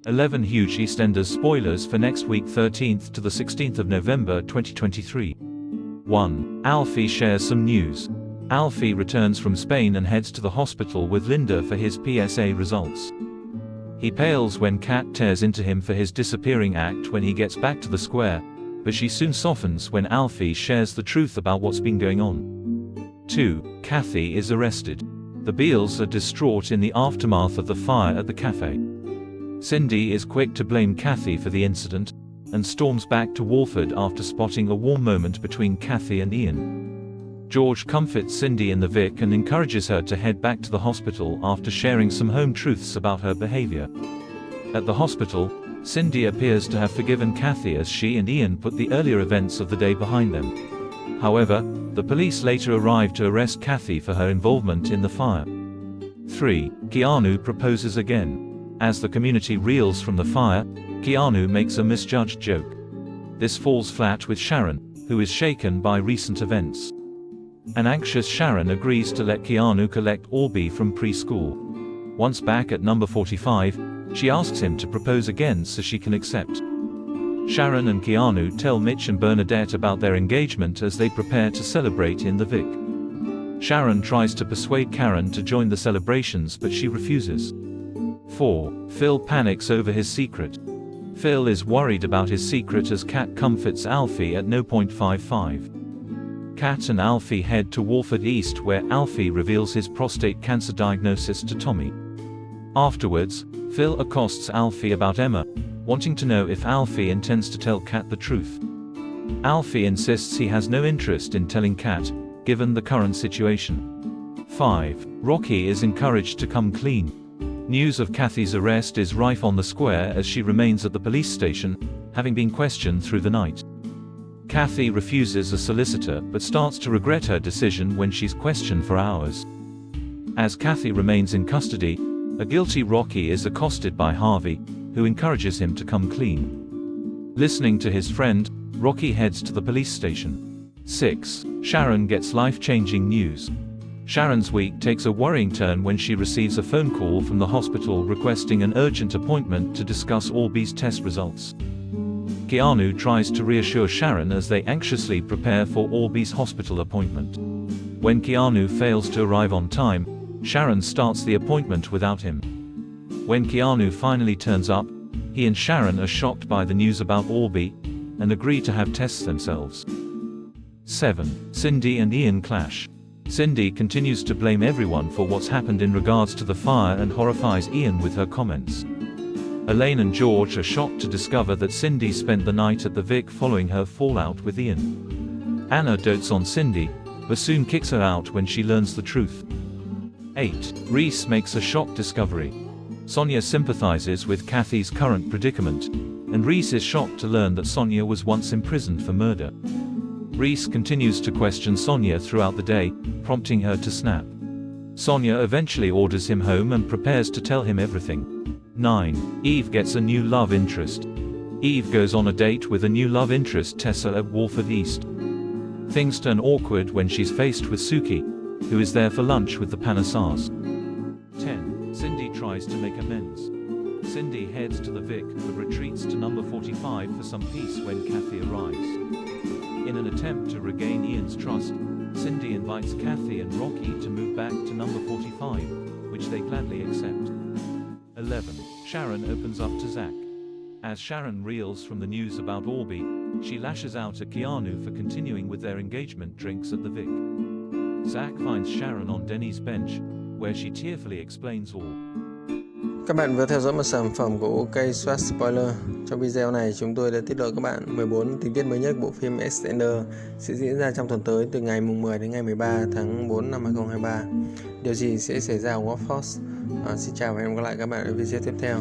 11 huge EastEnders spoilers for next week 13th to the 16th of November 2023. 1. Alfie shares some news. Alfie returns from Spain and heads to the hospital with Linda for his PSA results. He pales when Kat tears into him for his disappearing act when he gets back to the square, but she soon softens when Alfie shares the truth about what's been going on. 2. Kathy is arrested. The Beals are distraught in the aftermath of the fire at the cafe. Cindy is quick to blame Kathy for the incident, and storms back to Walford after spotting a warm moment between Kathy and Ian. George comforts Cindy in the Vic and encourages her to head back to the hospital after sharing some home truths about her behavior. At the hospital, Cindy appears to have forgiven Kathy as she and Ian put the earlier events of the day behind them. However, the police later arrive to arrest Kathy for her involvement in the fire. 3. Keanu proposes again. As the community reels from the fire, Keanu makes a misjudged joke. This falls flat with Sharon, who is shaken by recent events. An anxious Sharon agrees to let Keanu collect Albie from preschool. Once back at number 45, she asks him to propose again so she can accept. Sharon and Keanu tell Mitch and Bernadette about their engagement as they prepare to celebrate in the Vic. Sharon tries to persuade Karen to join the celebrations, but she refuses. 4. Phil panics over his secret. Phil is worried about his secret as Kat comforts Alfie at 0.55. Kat and Alfie head to Walford East where Alfie reveals his prostate cancer diagnosis to Tommy. Afterwards, Phil accosts Alfie about Emma, wanting to know if Alfie intends to tell Kat the truth. Alfie insists he has no interest in telling Kat, given the current situation. 5. Rocky is encouraged to come clean. News of Kathy's arrest is rife on the square as she remains at the police station, having been questioned through the night. Kathy refuses a solicitor but starts to regret her decision when she's questioned for hours. As Kathy remains in custody, a guilty Rocky is accosted by Harvey, who encourages him to come clean. Listening to his friend, Rocky heads to the police station. 6. Sharon gets life-changing news. Sharon's week takes a worrying turn when she receives a phone call from the hospital requesting an urgent appointment to discuss Albie's test results. Keanu tries to reassure Sharon as they anxiously prepare for Albie's hospital appointment. When Keanu fails to arrive on time, Sharon starts the appointment without him. When Keanu finally turns up, he and Sharon are shocked by the news about Albie, and agree to have tests themselves. 7. Cindy and Ian clash. Cindy continues to blame everyone for what's happened in regards to the fire and horrifies Ian with her comments. Elaine and George are shocked to discover that Cindy spent the night at the Vic following her fallout with Ian. Anna dotes on Cindy, but soon kicks her out when she learns the truth. 8. Reese makes a shock discovery. Sonia sympathizes with Kathy's current predicament, and Reese is shocked to learn that Sonia was once imprisoned for murder. Reese continues to question Sonia throughout the day, prompting her to snap. Sonia eventually orders him home and prepares to tell him everything. 9. Eve gets a new love interest. Eve goes on a date with a new love interest, Tessa, at Walford East. Things turn awkward when she's faced with Suki, who is there for lunch with the Panasars. 10. Cindy tries to make amends. Cindy heads to the Vic but retreats to number 45 for some peace when Kathy arrives. In an attempt to regain Ian's trust, Cindy invites Kathy and Rocky to move back to number 45, which they gladly accept. 11. Sharon opens up to Zach. As Sharon reels from the news about Albie, she lashes out at Keanu for continuing with their engagement drinks at the Vic. Zach finds Sharon on Denny's bench, where she tearfully explains all. Các bạn vừa theo dõi một sản phẩm của OK Swat Spoiler. Trong video này, chúng tôi đã tiết lộ các bạn 14 tình tiết mới nhất bộ phim EastEnders sẽ diễn ra trong tuần tới từ ngày 10 đến ngày 13 tháng 4 năm 2023. Điều gì sẽ xảy ra ở Watford? Xin chào và hẹn gặp lại các bạn ở video tiếp theo.